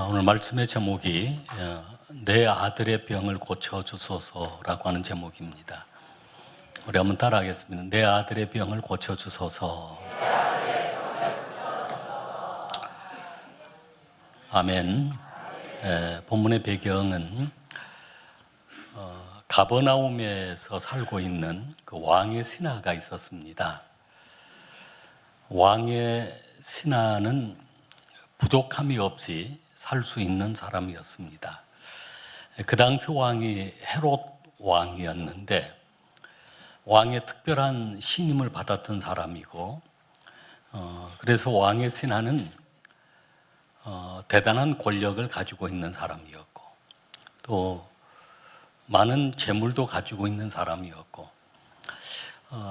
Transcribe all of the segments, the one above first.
오늘 말씀의 제목이 내 아들의 병을 고쳐주소서라고 하는 제목입니다. 우리 한번 따라하겠습니다. 내 아들의 병을 고쳐주소서. 아멘. 본문의 배경은 가버나움에서 살고 있는 그 왕의 신하가 있었습니다. 왕의 신하는 부족함이 없이 살 수 있는 사람이었습니다. 그 당시 왕이 헤롯 왕이었는데 왕의 특별한 신임을 받았던 사람이고, 그래서 왕의 신하는 대단한 권력을 가지고 있는 사람이었고, 또 많은 재물도 가지고 있는 사람이었고,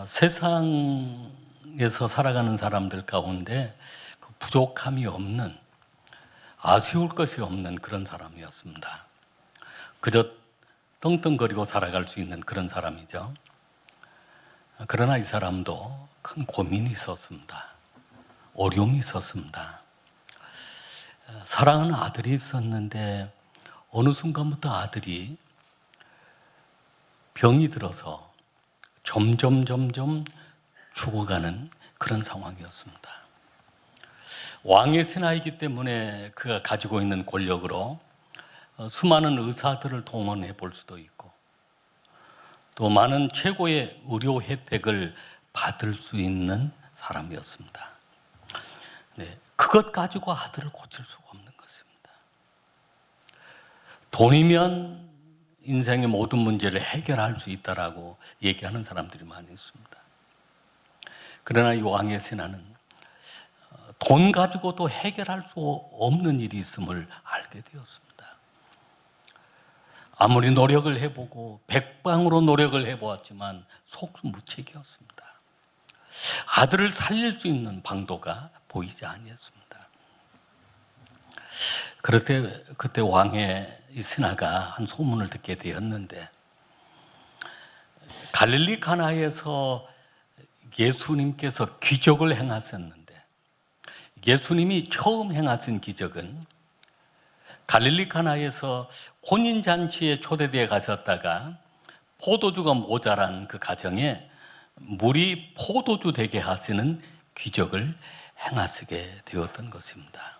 세상에서 살아가는 사람들 가운데 그 부족함이 없는, 아쉬울 것이 없는 그런 사람이었습니다. 그저 떵떵거리고 살아갈 수 있는 그런 사람이죠. 그러나 이 사람도 큰 고민이 있었습니다. 어려움이 있었습니다. 사랑하는 아들이 있었는데 어느 순간부터 아들이 병이 들어서 점점 죽어가는 그런 상황이었습니다. 왕의 신하이기 때문에 그가 가지고 있는 권력으로 수많은 의사들을 동원해 볼 수도 있고, 또 많은 최고의 의료 혜택을 받을 수 있는 사람이었습니다. 그것 가지고 아들을 고칠 수가 없는 것입니다. 돈이면 인생의 모든 문제를 해결할 수 있다라고 얘기하는 사람들이 많이 있습니다. 그러나 이 왕의 신하는 돈 가지고도 해결할 수 없는 일이 있음을 알게 되었습니다. 아무리 노력을 해보고 백방으로 노력을 해보았지만 속수무책이었습니다. 아들을 살릴 수 있는 방도가 보이지 아니했습니다. 그때 왕의 이 신하가 한 소문을 듣게 되었는데, 갈릴리 가나에서 예수님께서 기적을 행하셨는데, 예수님이 처음 행하신 기적은 갈릴리 가나에서 혼인잔치에 초대되어 가셨다가 포도주가 모자란 그 가정에 물이 포도주 되게 하시는 기적을 행하시게 되었던 것입니다.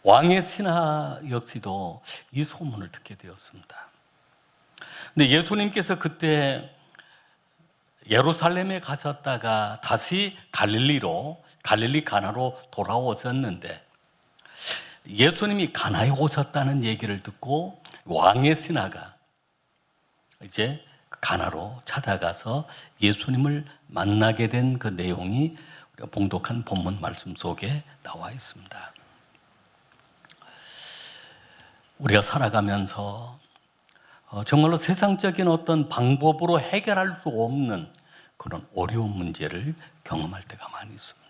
왕의 신하 역시도 이 소문을 듣게 되었습니다. 근데 예수님께서 그때 예루살렘에 가셨다가 다시 갈릴리 가나로 돌아오셨는데, 예수님이 가나에 오셨다는 얘기를 듣고 왕의 신하가 이제 가나로 찾아가서 예수님을 만나게 된 그 내용이 우리가 봉독한 본문 말씀 속에 나와 있습니다. 우리가 살아가면서 정말로 세상적인 어떤 방법으로 해결할 수 없는 그런 어려운 문제를 경험할 때가 많이 있습니다.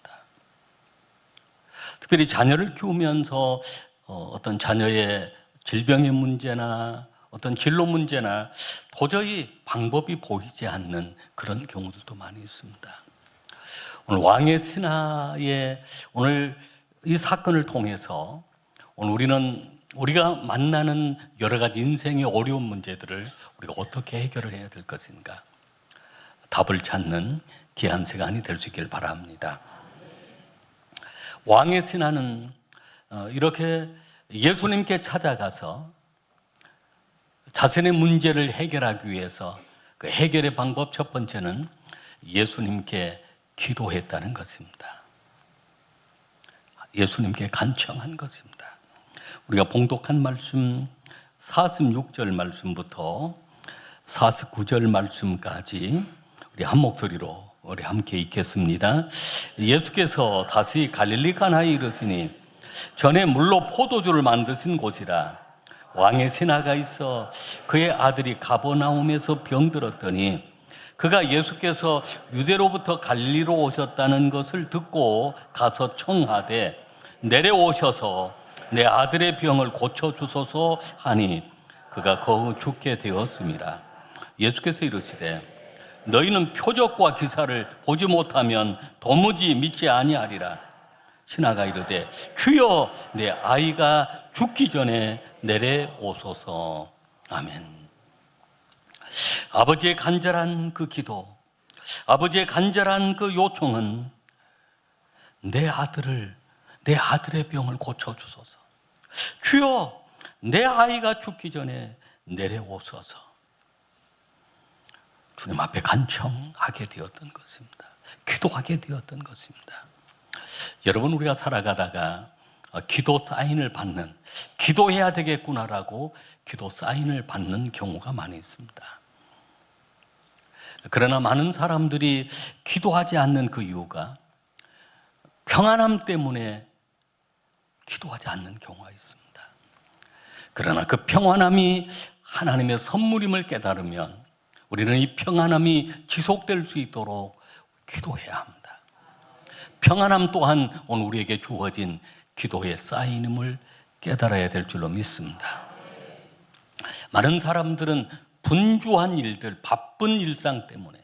특별히 자녀를 키우면서 어떤 자녀의 질병의 문제나 어떤 진로 문제나 도저히 방법이 보이지 않는 그런 경우들도 많이 있습니다. 오늘 왕의 신하의 오늘 이 사건을 통해서 오늘 우리가 만나는 여러 가지 인생의 어려운 문제들을 우리가 어떻게 해결을 해야 될 것인가, 답을 찾는 귀한 시간이 될 수 있길 바랍니다. 왕의 신하는 이렇게 예수님께 찾아가서 자신의 문제를 해결하기 위해서 그 해결의 방법 첫 번째는 예수님께 기도했다는 것입니다. 예수님께 간청한 것입니다. 우리가 봉독한 말씀 46절 말씀부터 49절 말씀까지 우리 한 목소리로 우리 함께 읽겠습니다. 예수께서 다시 갈릴리 가나에 이르시니 전에 물로 포도주를 만드신 곳이라. 왕의 신하가 있어 그의 아들이 가버나움에서 병들었더니 그가 예수께서 유대로부터 갈릴리로 오셨다는 것을 듣고 가서 청하되 내려오셔서 내 아들의 병을 고쳐주소서 하니 그가 거의 죽게 되었습니다. 예수께서 이르시되 너희는 표적과 기사를 보지 못하면 도무지 믿지 아니하리라. 신하가 이르되 주여 내 아이가 죽기 전에 내려오소서. 아멘. 아버지의 간절한 그 기도, 아버지의 간절한 그 요청은 내 아들의 병을 고쳐주소서. 주여 내 아이가 죽기 전에 내려오소서. 주님 앞에 간청하게 되었던 것입니다. 기도하게 되었던 것입니다. 여러분, 우리가 살아가다가 기도 사인을 받는, 기도해야 되겠구나라고 기도 사인을 받는 경우가 많이 있습니다. 그러나 많은 사람들이 기도하지 않는 그 이유가 평안함 때문에 기도하지 않는 경우가 있습니다. 그러나 그 평안함이 하나님의 선물임을 깨달으면 우리는 이 평안함이 지속될 수 있도록 기도해야 합니다. 평안함 또한 오늘 우리에게 주어진 기도의 사인임을 깨달아야 될 줄로 믿습니다. 많은 사람들은 분주한 일들, 바쁜 일상 때문에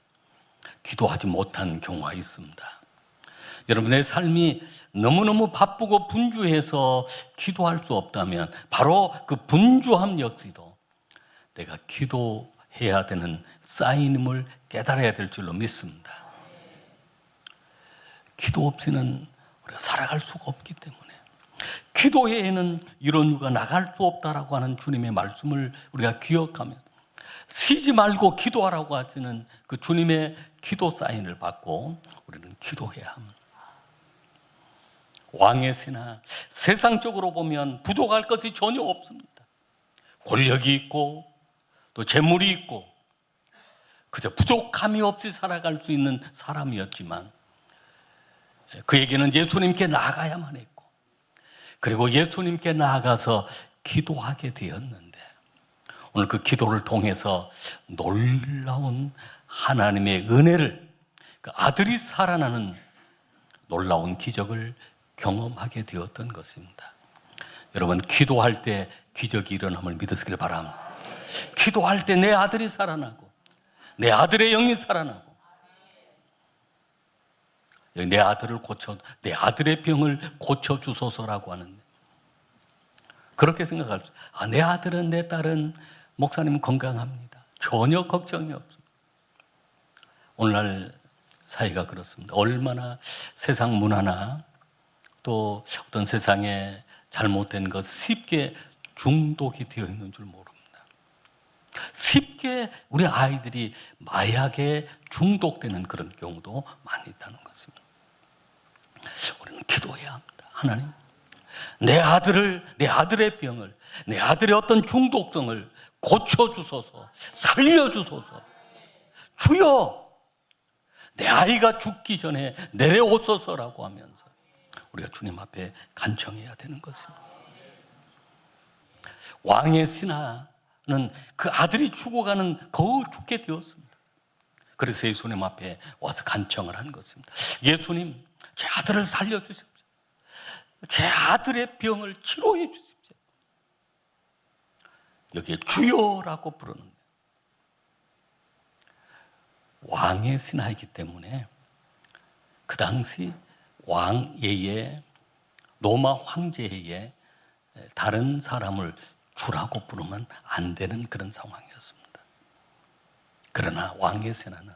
기도하지 못한 경우가 있습니다. 여러분의 삶이 너무너무 바쁘고 분주해서 기도할 수 없다면 바로 그 분주함 역시도 내가 기도해야 되는 사인임을 깨달아야 될 줄로 믿습니다. 기도 없이는 우리가 살아갈 수가 없기 때문에, 기도 외에는 이런 이유가 나갈 수 없다라고 하는 주님의 말씀을 우리가 기억하면 쉬지 말고 기도하라고 하시는 그 주님의 기도 사인을 받고 우리는 기도해야 합니다. 왕의 신하, 세상적으로 보면 부족할 것이 전혀 없습니다. 권력이 있고 또 재물이 있고 그저 부족함이 없이 살아갈 수 있는 사람이었지만 그에게는 예수님께 나아가야만 했고, 그리고 예수님께 나아가서 기도하게 되었는데 오늘 그 기도를 통해서 놀라운 하나님의 은혜를, 그 아들이 살아나는 놀라운 기적을 경험하게 되었던 것입니다. 여러분, 기도할 때 기적이 일어남을 믿으시길 바랍니다. 기도할 때 내 아들이 살아나고 내 아들의 영이 살아나고 내 아들의 병을 고쳐주소서라고 하는데, 그렇게 생각할 수, 내 아들은, 내 딸은, 목사님은 건강합니다. 전혀 걱정이 없습니다. 오늘날 사회가 그렇습니다. 얼마나 세상 문화나 또 어떤 세상에 잘못된 것 쉽게 중독이 되어 있는 줄 모릅니다. 쉽게 우리 아이들이 마약에 중독되는 그런 경우도 많이 있다는 것입니다. 우리는 기도해야 합니다. 하나님, 내 아들의 병을, 내 아들의 어떤 중독성을 고쳐주소서, 살려주소서. 주여, 내 아이가 죽기 전에 내려오소서라고 하면서 우리가 주님 앞에 간청해야 되는 것입니다. 왕의 신하는 그 아들이 죽어가는 거울 죽게 되었습니다. 그래서 예수님 앞에 와서 간청을 한 것입니다. 예수님, 제 아들을 살려주십시오. 제 아들의 병을 치료해 주십시오. 여기에 주여라고 부르는 왕의 신하이기 때문에 그 당시 왕예에, 로마 황제에 다른 사람을 주라고 부르면 안 되는 그런 상황이었습니다. 그러나 왕의 신하는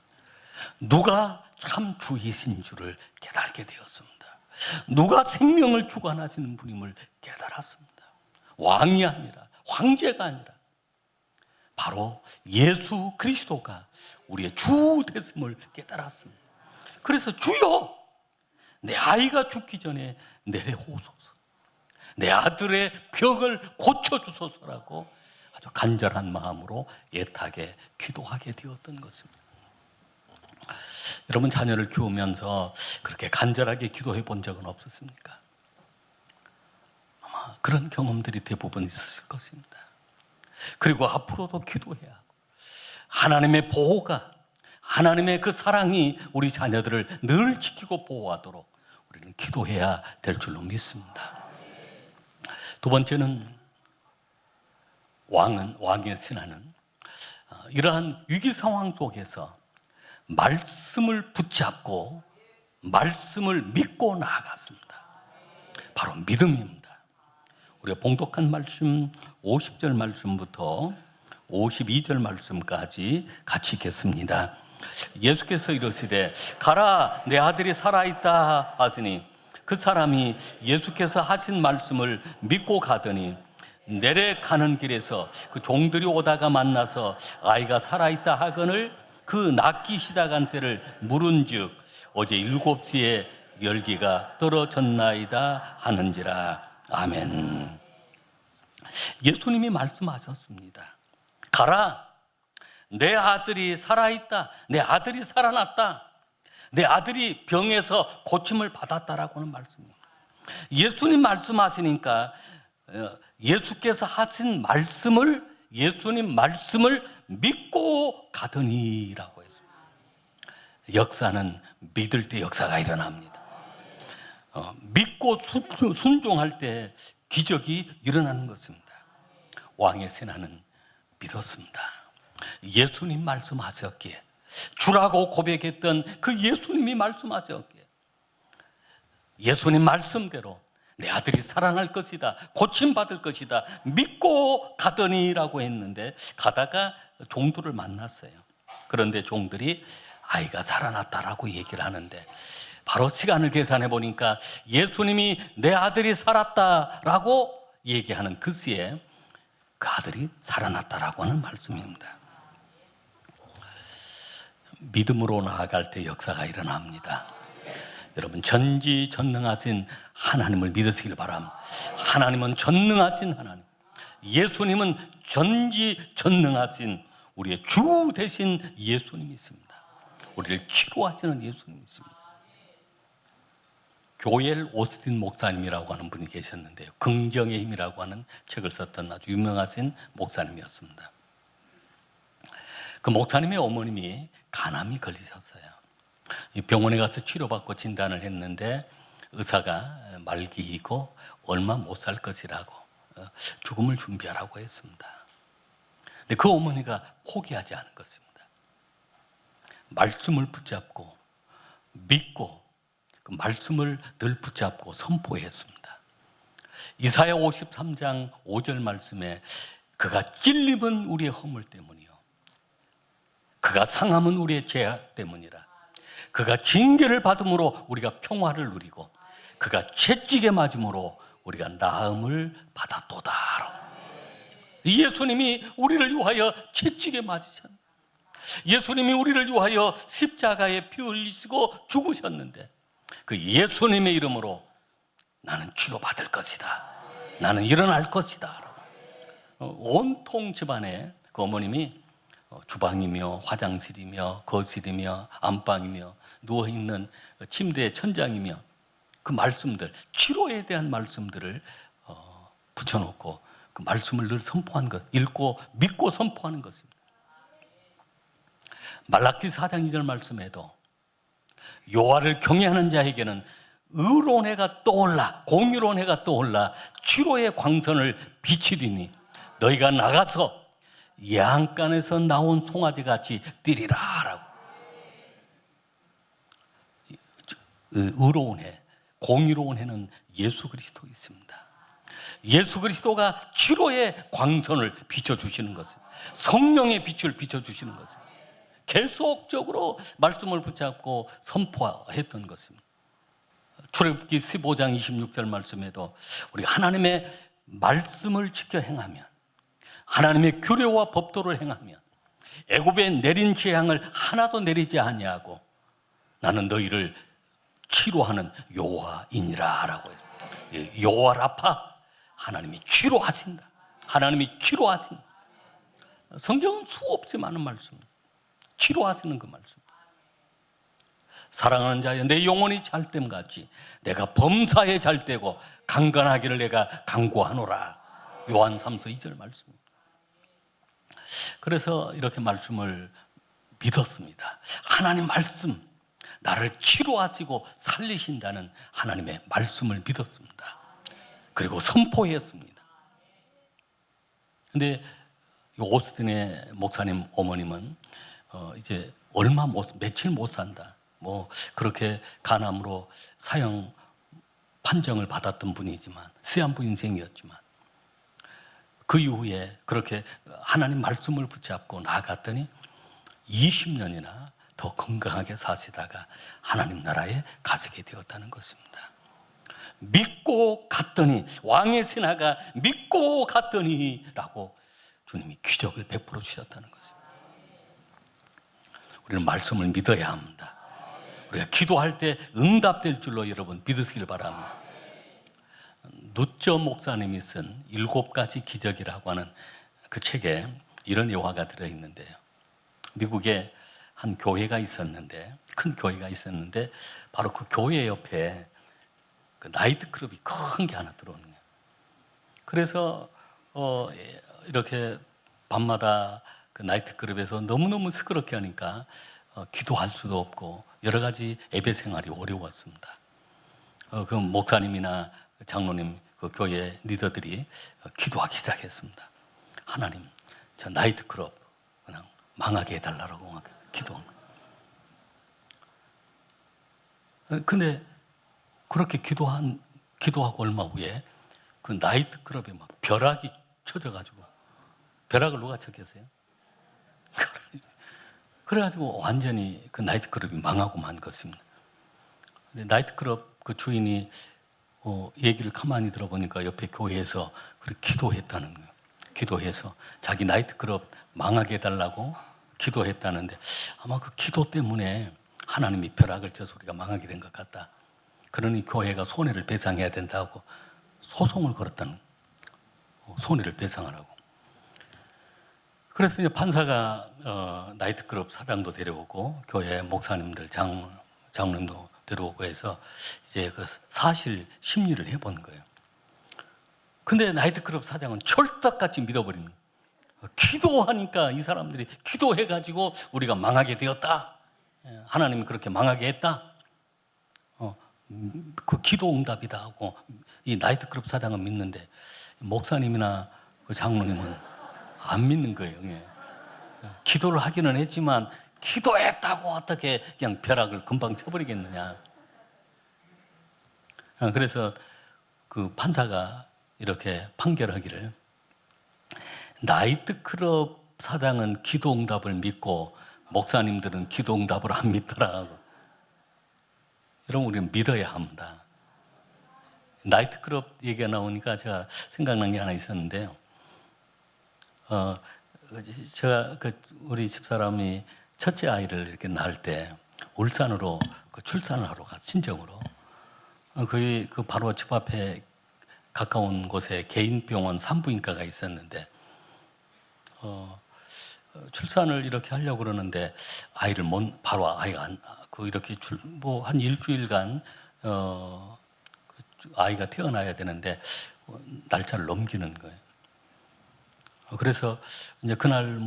누가 참 주이신 줄을 깨닫게 되었습니다. 누가 생명을 주관하시는 분임을 깨달았습니다. 왕이 아니라, 황제가 아니라 바로 예수 그리스도가 우리의 주 되심을 깨달았습니다. 그래서 주여, 내 아이가 죽기 전에 내려오소서, 내 아들의 병을 고쳐주소서라고 아주 간절한 마음으로 애타게 기도하게 되었던 것입니다. 여러분, 자녀를 키우면서 그렇게 간절하게 기도해 본 적은 없으십니까? 아마 그런 경험들이 대부분 있으실 것입니다. 그리고 앞으로도 기도해야 하고, 하나님의 보호가, 하나님의 그 사랑이 우리 자녀들을 늘 지키고 보호하도록 우리는 기도해야 될 줄로 믿습니다. 두 번째는 왕의 신하는 이러한 위기 상황 속에서 말씀을 붙잡고 말씀을 믿고 나아갔습니다. 바로 믿음입니다. 우리가 봉독한 말씀 50절 말씀부터 52절 말씀까지 같이 읽겠습니다. 예수께서 이르시되 가라 내 아들이 살아있다 하시니 그 사람이 예수께서 하신 말씀을 믿고 가더니 내려가는 길에서 그 종들이 오다가 만나서 아이가 살아있다 하거늘 그 낫기 시작한 때를 물은즉 어제 7시에 열기가 떨어졌나이다 하는지라. 아멘. 예수님이 말씀하셨습니다. 가라 내 아들이 살아있다, 내 아들이 살아났다, 내 아들이 병에서 고침을 받았다라고 하는 말씀입니다. 예수님 말씀하시니까 예수께서 하신 말씀을, 예수님 말씀을 믿고 가더니라고 했습니다. 역사는 믿을 때 역사가 일어납니다. 믿고 순종할 때 기적이 일어나는 것입니다. 왕의 세나는 믿었습니다. 예수님 말씀하셨기에, 주라고 고백했던 그 예수님이 말씀하셨기에 예수님 말씀대로 내 아들이 살아날 것이다, 고침받을 것이다 믿고 가더니라고 했는데, 가다가 종들을 만났어요. 그런데 종들이 아이가 살아났다라고 얘기를 하는데, 바로 시간을 계산해 보니까 예수님이 내 아들이 살았다라고 얘기하는 그 시에 그 아들이 살아났다라고 하는 말씀입니다. 믿음으로 나아갈 때 역사가 일어납니다. 여러분, 전지전능하신 하나님을 믿으시길 바랍니다. 하나님은 전능하신 하나님, 예수님은 전지전능하신 우리의 주 되신 예수님이 있습니다. 우리를 치료하시는 예수님이 있습니다. 조엘 오스틴 목사님이라고 하는 분이 계셨는데요, 긍정의 힘이라고 하는 책을 썼던 아주 유명하신 목사님이었습니다. 그 목사님의 어머님이 간암이 걸리셨어요. 병원에 가서 치료받고 진단을 했는데 의사가 말기이고 얼마 못 살 것이라고 죽음을 준비하라고 했습니다. 근데 그 어머니가 포기하지 않은 것입니다. 말씀을 붙잡고 믿고 그 말씀을 늘 붙잡고 선포했습니다. 이사야 53장 5절 말씀에 그가 찔림은 우리의 허물 때문이요, 그가 상함은 우리의 죄악 때문이라. 그가 징계를 받음으로 우리가 평화를 누리고 그가 채찍에 맞음으로 우리가 나음을 받았도다. 예수님이 우리를 위하여 채찍에 맞으셨는데, 예수님이 우리를 위하여 십자가에 피 흘리시고 죽으셨는데, 그 예수님의 이름으로 나는 치료받을 것이다, 나는 일어날 것이다. 온통 집안에 그 어머님이 주방이며 화장실이며 거실이며 안방이며 누워있는 침대의 천장이며 그 말씀들, 치료에 대한 말씀들을 붙여놓고 그 말씀을 늘 선포한 것, 읽고 믿고 선포하는 것입니다. 말라기 4장 2절 말씀에도 여호와를 경외하는 자에게는 의로운 해가 떠올라, 공의로운 해가 떠올라 치료의 광선을 비치리니 너희가 나가서 양간에서 나온 송아지같이 뛰리라 라고. 의로운 해, 공의로운 해는 예수 그리스도 있습니다. 예수 그리스도가 치료의 광선을 비춰주시는 것입니다. 성령의 빛을 비춰주시는 것입니다. 계속적으로 말씀을 붙잡고 선포했던 것입니다. 출애굽기 15장 26절 말씀에도 우리가 하나님의 말씀을 지켜 행하면, 하나님의 규례와 법도를 행하면 애굽에 내린 재앙을 하나도 내리지 아니하고 나는 너희를 치료하는 여호와이니라 라고 해요. 여호와 라파, 하나님이 치료하신다, 하나님이 치료하신다. 성경은 수없이 많은 말씀, 치료하시는 그 말씀. 사랑하는 자여, 내 영혼이 잘됨 같이 내가 범사에 잘되고 강건하기를 내가 간구하노라. 요한 3서 2절 말씀. 그래서 이렇게 말씀을 믿었습니다. 하나님 말씀, 나를 치료하시고 살리신다는 하나님의 말씀을 믿었습니다. 그리고 선포했습니다. 근데 오스틴의 목사님 어머님은 이제 며칠 못 산다, 뭐 그렇게 간암으로 사형 판정을 받았던 분이지만, 세안부 인생이었지만, 그 이후에 그렇게 하나님 말씀을 붙잡고 나아갔더니 20년이나 더 건강하게 사시다가 하나님 나라에 가시게 되었다는 것입니다. 믿고 갔더니, 왕의 신하가 믿고 갔더니 라고 주님이 기적을 베풀어 주셨다는 것입니다. 우리는 말씀을 믿어야 합니다. 우리가 기도할 때 응답될 줄로 여러분 믿으시길 바랍니다. 누처 목사님이 쓴 7가지 기적이라고 하는 그 책에 이런 예화가 들어있는데요. 미국에 한 교회가 있었는데, 큰 교회가 있었는데, 바로 그 교회 옆에 그 나이트클럽이 큰 게 하나 들어오는 거예요. 그래서 이렇게 밤마다 그 나이트클럽에서 너무너무 시끄럽게 하니까 기도할 수도 없고 여러 가지 예배 생활이 어려웠습니다. 그 목사님이나 장로님, 그 교회 리더들이 기도하기 시작했습니다. 하나님, 저 나이트클럽 그냥 망하게 해달라고 막 기도한 거예요. 근데 그렇게 기도하고 얼마 후에 그 나이트클럽에 막 벼락이 쳐져가지고, 벼락을 누가 쳤겠어요? 그래가지고 완전히 그 나이트클럽이 망하고 만 것입니다. 근데 나이트클럽 그 주인이 얘기를 가만히 들어보니까 옆에 교회에서 그렇게 기도했다는 거예요. 기도해서 자기 나이트클럽 망하게 해달라고 기도했다는데, 아마 그 기도 때문에 하나님이 벼락을 쳐서 우리가 망하게 된 것 같다. 그러니 교회가 손해를 배상해야 된다고 소송을 걸었다는, 손해를 배상하라고. 그래서 이제 판사가 나이트클럽 사장도 데려오고 교회 목사님들, 장로님도 데려오고 해서 이제 그 사실 심리를 해본 거예요. 근데 나이트클럽 사장은 철떡같이 믿어버리는 거예요. 기도하니까 이 사람들이 기도해가지고 우리가 망하게 되었다. 하나님이 그렇게 망하게 했다. 그 기도 응답이다 하고 이 나이트클럽 사장은 믿는데, 목사님이나 그 장로님은 안 믿는 거예요. 기도를 하기는 했지만 기도했다고 어떻게 그냥 벼락을 금방 쳐버리겠느냐. 그래서 그 판사가 이렇게 판결하기를, 나이트클럽 사장은 기도 응답을 믿고 목사님들은 기도 응답을 안 믿더라. 여러분, 우리는 믿어야 합니다. 나이트클럽 얘기가 나오니까 제가 생각난 게 하나 있었는데요. 제가 우리 집사람이 첫째 아이를 이렇게 낳을 때 울산으로 출산을 하러 가, 친정으로. 그 바로 집 앞에 가까운 곳에 개인 병원 산부인과가 있었는데, 출산을 이렇게 하려고 그러는데 아이를 바로 아이가 이렇게 한 일주일간 아이가 태어나야 되는데 날짜를 넘기는 거예요. 그래서 이제 그날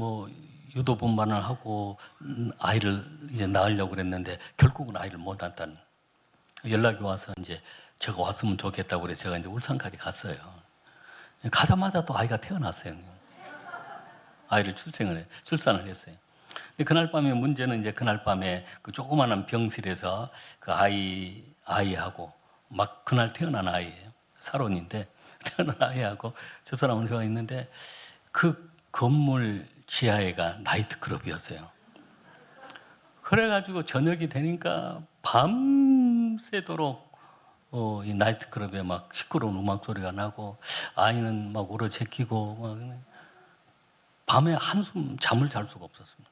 유도분만을 하고 아이를 이제 낳으려고 그랬는데 결국은 아이를 못 낳았다는 연락이 와서 이제 제가 왔으면 좋겠다고 그래서 제가 이제 울산까지 갔어요. 가자마자 또 아이가 태어났어요. 아이를 출산을 했어요. 그날 밤에 문제는 이제 그날 밤에 그 조그마한 병실에서 그 아이하고 막 그날 태어난 아이예요. 사론인데 태어난 아이하고 집사람은 가 있는데 그 건물 지하에가 나이트클럽이었어요. 그래가지고 저녁이 되니까 밤새도록 이 나이트클럽에 막 시끄러운 음악 소리가 나고 아이는 막 울어 제끼고 막 밤에 한숨 잠을 잘 수가 없었습니다.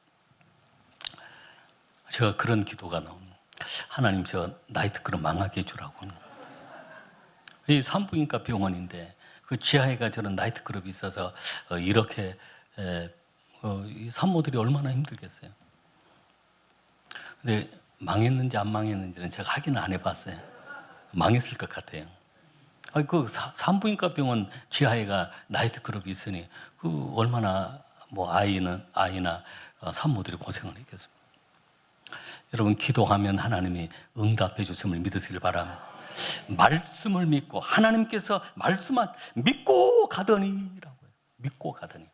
제가 그런 기도가 나옵니다. 하나님, 저 나이트클럽 망하게 해주라고. 이 산부인과 병원인데 그 지하에가 저런 나이트클럽이 있어서 이렇게 이 산모들이 얼마나 힘들겠어요. 근데 망했는지 안 망했는지는 제가 확인을 안 해봤어요. 망했을 것 같아요. 그 산부인과 병원 지하에가 나이트클럽이 있으니 그 얼마나 아이나 산모들이 고생을 했겠습니다. 여러분, 기도하면 하나님이 응답해 주심을 믿으시길 바랍니다. 말씀을 믿고 하나님께서 믿고 가더니라고요. 믿고 가더니.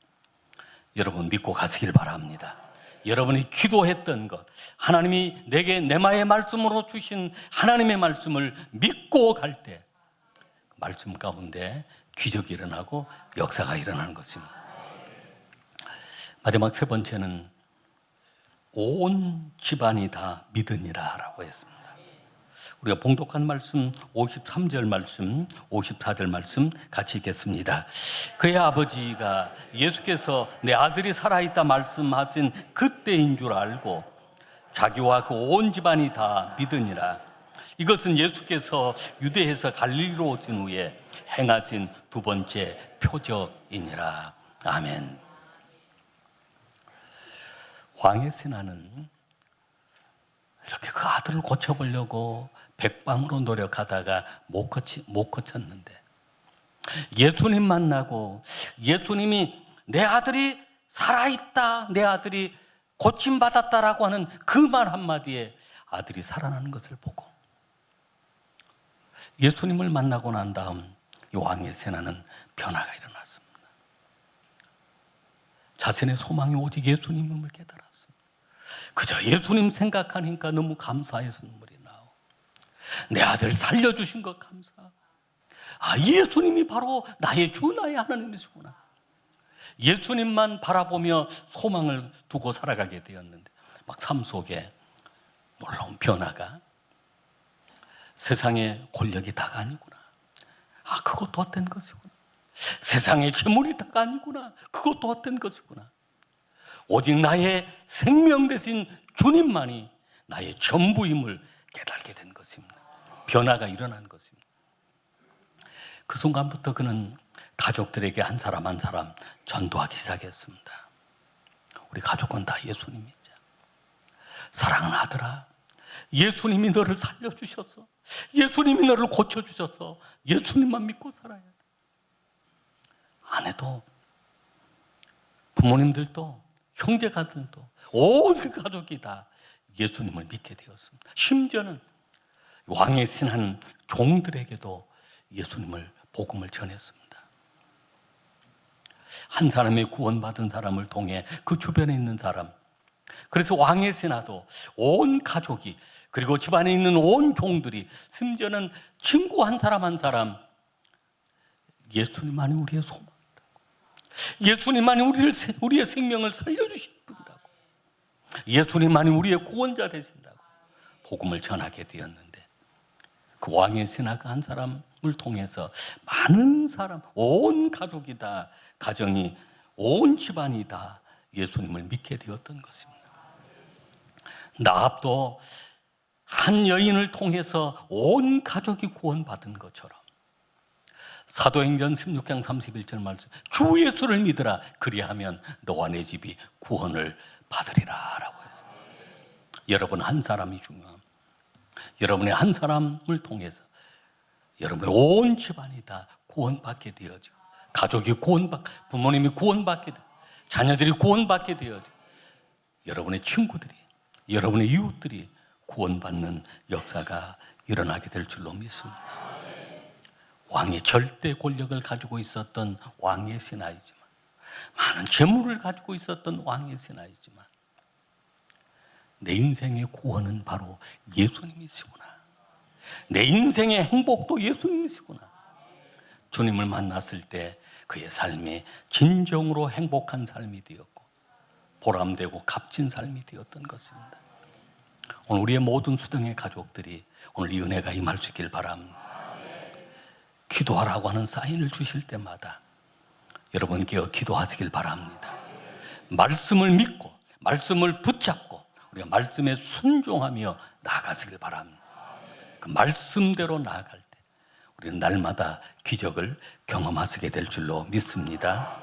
여러분, 믿고 가시길 바랍니다. 여러분이 기도했던 것, 하나님이 내게 내마의 말씀으로 주신 하나님의 말씀을 믿고 갈 때 말씀 가운데 기적이 일어나고 역사가 일어나는 것입니다. 마지막 세 번째는 온 집안이 다 믿으니라 라고 했습니다. 우리가 봉독한 말씀 53절 말씀, 54절 말씀 같이 읽겠습니다. 그의 아버지가 예수께서 내 아들이 살아있다 말씀하신 그때인 줄 알고 자기와 그 온 집안이 다 믿으니라. 이것은 예수께서 유대에서 갈릴리로 오신 후에 행하신 두 번째 표적이니라. 아멘. 왕의 신하는 이렇게 그 아들을 고쳐보려고 백방으로 노력하다가 못 고쳤는데 예수님 만나고 예수님이 내 아들이 살아있다, 내 아들이 고침받았다라고 하는 그 말 한마디에 아들이 살아나는 것을 보고 예수님을 만나고 난 다음 이 왕의 신하는 변화가 일어났습니다. 자신의 소망이 오직 예수님임을 깨달았습니다. 그저 예수님 생각하니까 너무 감사해서 눈물이 나오. 내 아들 살려주신 것 감사. 예수님이 바로 나의 주, 나의 하나님이시구나. 예수님만 바라보며 소망을 두고 살아가게 되었는데 막 삶 속에 놀라운 변화가, 세상의 권력이 다가 아니구나. 그것도 헛된 것이구나. 세상의 재물이 다가 아니구나. 그것도 헛된 것이구나. 오직 나의 생명 되신 주님만이 나의 전부임을 깨닫게 된 것입니다. 변화가 일어난 것입니다. 그 순간부터 그는 가족들에게 한 사람 한 사람 전도하기 시작했습니다. 우리 가족은 다 예수님 믿자. 사랑하는 아들아, 예수님이 너를 살려주셔서, 예수님이 너를 고쳐주셔서 예수님만 믿고 살아야 돼. 아내도, 부모님들도, 형제가들도, 온 가족이 다 예수님을 믿게 되었습니다. 심지어는 왕의 신한 종들에게도 예수님을, 복음을 전했습니다. 한 사람의 구원받은 사람을 통해 그 주변에 있는 사람, 그래서 왕의 신하도 온 가족이, 그리고 집안에 있는 온 종들이, 심지어는 친구 한 사람 한 사람, 예수님만이 우리의 소망이라고, 예수님만이 우리의 생명을 살려주실 분이라고, 예수님만이 우리의 구원자 되신다고 복음을 전하게 되었는데, 그 왕의 신하가 한 사람을 통해서 많은 사람, 온 가족이 다, 가정이, 온 집안이 다 예수님을 믿게 되었던 것입니다. 나합도 한 여인을 통해서 온 가족이 구원받은 것처럼 사도행전 16장 31절 말씀, 주 예수를 믿으라, 그리하면 너와 내 집이 구원을 받으리라 라고 했습니다. 여러분 한 사람이 중요합니다. 여러분의 한 사람을 통해서 여러분의 온 집안이 다 구원받게 되어지고, 가족이 부모님이 구원받게 되고, 자녀들이 구원받게 되어지고, 여러분의 친구들이, 여러분의 이웃들이 구원받는 역사가 일어나게 될 줄로 믿습니다. 왕의 절대 권력을 가지고 있었던 왕의 신하이지만, 많은 재물을 가지고 있었던 왕의 신하이지만, 내 인생의 구원은 바로 예수님이시구나. 내 인생의 행복도 예수님이시구나. 주님을 만났을 때 그의 삶이 진정으로 행복한 삶이 되었고 보람되고 값진 삶이 되었던 것입니다. 오늘 우리의 모든 수등의 가족들이 오늘 이 은혜가 임할 수 있길 바랍니다. 기도하라고 하는 사인을 주실 때마다 여러분 깨어 기도하시길 바랍니다. 말씀을 믿고 말씀을 붙잡고 우리가 말씀에 순종하며 나아가시길 바랍니다. 그 말씀대로 나아갈 때 우리는 날마다 기적을 경험하시게 될 줄로 믿습니다.